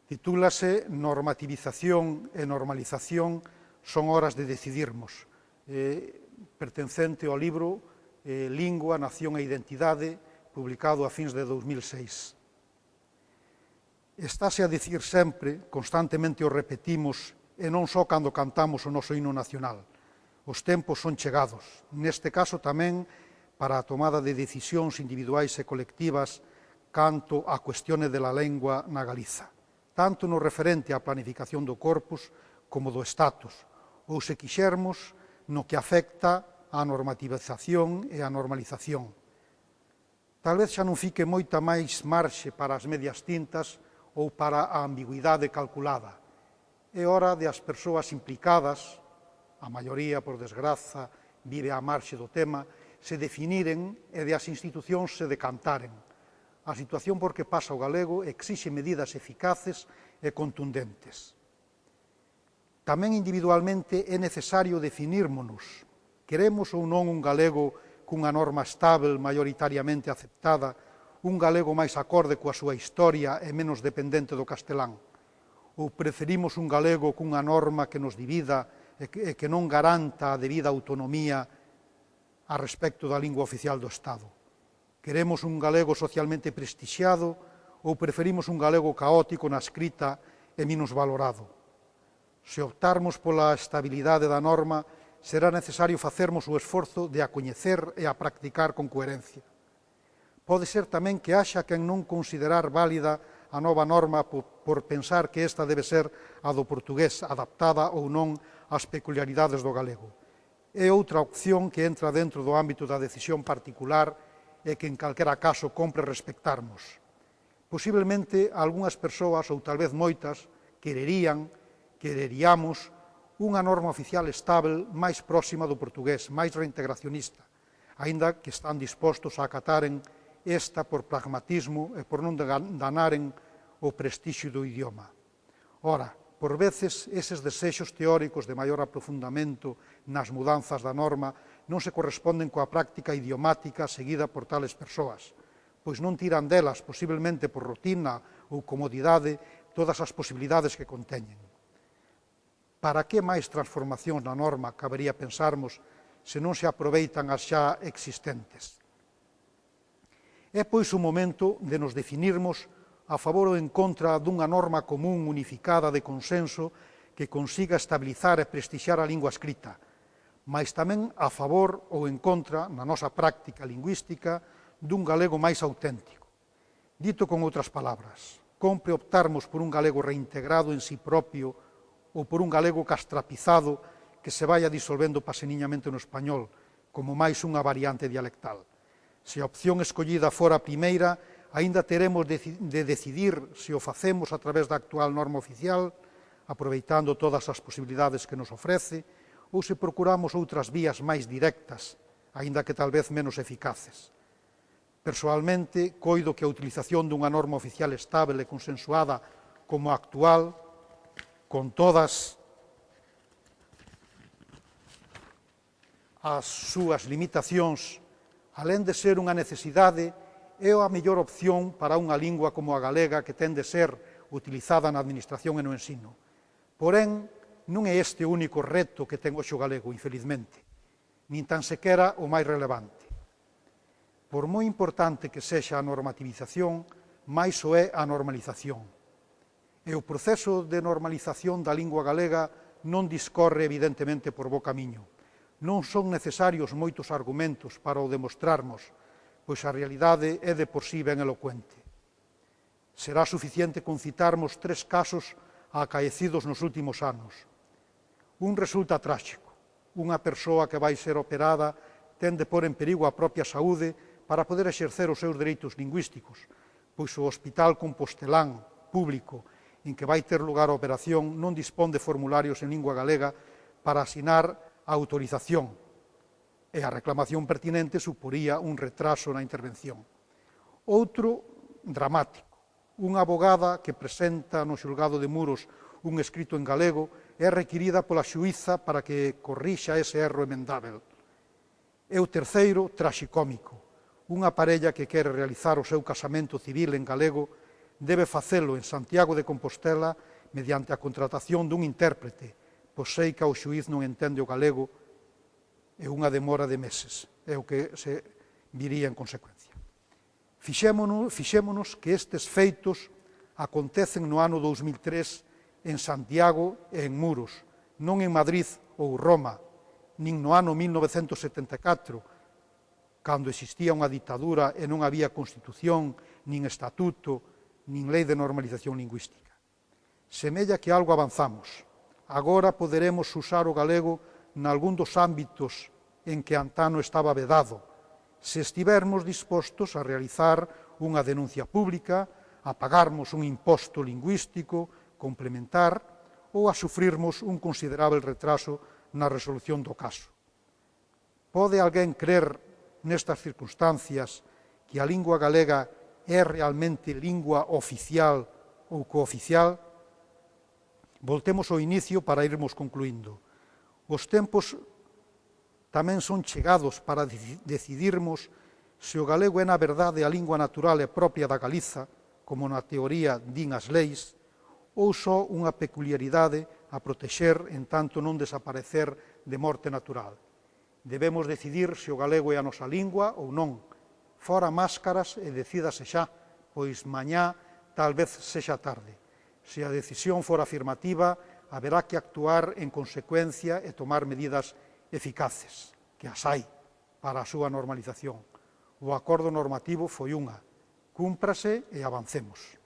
Titúlase Normativización e normalización son horas de decidirmos, pertencente ao libro Lingua, Nación e Identidade, publicado a fins de 2006. Estáse a dicir sempre, constantemente o repetimos, e non só cando cantamos o noso himno nacional. Os tempos son chegados, neste caso tamén para a tomada de decisións individuais e colectivas canto á cuestión da lingua na Galiza, tanto no referente á planificación do corpus como do status, ou se quixermos, no que afecta á normativización e á normalización. Tal vez xa non fique moita máis marxe para as medias tintas ou para a ambigüidade calculada. É hora de as persoas implicadas, a maioría, por desgraza, vive á marxe do tema, se definiren e de as institucións se decantaren. A situación por que pasa o galego exixe medidas eficaces e contundentes. Tamén individualmente é necesario definírmonos. Queremos ou non un galego cunha norma estável, maioritariamente aceptada, un galego máis acorde coa súa historia e menos dependente do castelán? Ou preferimos un galego cunha norma que nos divida e que non garanta a debida autonomía a respecto da lingua oficial do Estado? Queremos un galego socialmente prestixiado ou preferimos un galego caótico na escrita e minusvalorado? Se optarmos pola estabilidade da norma, será necesario facermos o esforzo de a coñecer e a practicar con coherencia. Pode ser tamén que haxa quen non considerar válida a nova norma por pensar que esta debe ser a do portugués, adaptada ou non ás peculiaridades do galego. É outra opción que entra dentro do ámbito da decisión particular e que, en calquera caso, compre respectarmos. Posiblemente, algunhas persoas, ou tal vez moitas, quereríamos unha norma oficial estável máis próxima do portugués, máis reintegracionista, aínda que están dispostos a acataren esta por pragmatismo e por non danaren o prestixio do idioma. Ora, por veces, eses desexos teóricos de maior aprofundamento nas mudanzas da norma non se corresponden coa práctica idiomática seguida por tales persoas, pois non tiran delas, posiblemente por rutina ou comodidade, todas as posibilidades que conteñen. Para que máis transformacións na norma cabería pensarmos se non se aproveitan as xa existentes? É, pois, o momento de nos definirmos a favor ou en contra dunha norma común unificada de consenso que consiga estabilizar e prestixiar a lingua escrita, mas tamén a favor ou en contra, na nosa práctica lingüística, dun galego máis auténtico. Dito con outras palabras, compre optarmos por un galego reintegrado en si propio ou por un galego castrapizado que se vaya disolvendo paseniñamente no español, como máis unha variante dialectal. Se a opción escollida fora a primeira, aínda teremos de decidir se o facemos a través da actual norma oficial, aproveitando todas as posibilidades que nos ofrece, ou se procuramos outras vías máis directas, aínda que tal vez menos eficaces. Persoalmente, coido que a utilización dunha norma oficial estável e consensuada como a actual, con todas as súas limitacións, alén de ser unha necesidade, é a mellor opción para unha lingua como a galega que ten de ser utilizada na administración e no ensino. Porén, non é este o único reto que ten hoxe o galego, infelizmente, nin tan sequera o máis relevante. Por moi importante que sexa a normativización, máis o é a normalización. E o proceso de normalización da lingua galega non discorre evidentemente por bo camiño. Non son necesarios moitos argumentos para o demostrarmos, pois a realidade é de por sí ben elocuente. Será suficiente con citarmos 3 casos acaecidos nos últimos anos. Un resulta tráxico. Unha persoa que vai ser operada ten de pôr en perigo a propia saúde para poder exercer os seus dereitos lingüísticos, pois o Hospital Compostelán público en que vai ter lugar a operación non dispón de formularios en lingua galega para asinar a autorización, e a reclamación pertinente suporía un retraso na intervención. Outro dramático. Unha abogada que presenta no xulgado de Muros un escrito en galego é requirida pola xuíza para que corrixa ese erro emendável. E o terceiro, traxicómico. Unha parella que quere realizar o seu casamento civil en galego debe facelo en Santiago de Compostela mediante a contratación dun intérprete, pois sei que o xuíz non entende o galego e unha demora de meses, é o que se viría en consecuencia. Fixémonos que estes feitos acontecen no ano 2003 en Santiago e en Muros, non en Madrid ou Roma, nin no ano 1974, cando existía unha ditadura e non había Constitución, nin Estatuto, nin Lei de Normalización Lingüística. Semella que algo avanzamos. Agora poderemos usar o galego nalgún dos ámbitos en que antano estaba vedado, se estivermos dispostos a realizar unha denuncia pública, a pagarmos un imposto lingüístico complementar ou a sufrirmos un considerável retraso na resolución do caso. Pode alguén crer nestas circunstancias que a lingua galega é realmente lingua oficial ou cooficial? Voltemos ao inicio para irmos concluindo. Os tempos tamén son chegados para decidirmos se o galego é na verdade a lingua natural e propia da Galiza, como na teoría din as leis, ou só unha peculiaridade a protexer en tanto non desaparecer de morte natural. Debemos decidir se o galego é a nosa lingua ou non. Fora máscaras e decídase xa, pois mañá tal vez sexa tarde. Se a decisión for afirmativa, haberá que actuar en consecuencia e tomar medidas eficaces, que as hai para a súa normalización. O acordo normativo foi unha. Cúmprase e avancemos.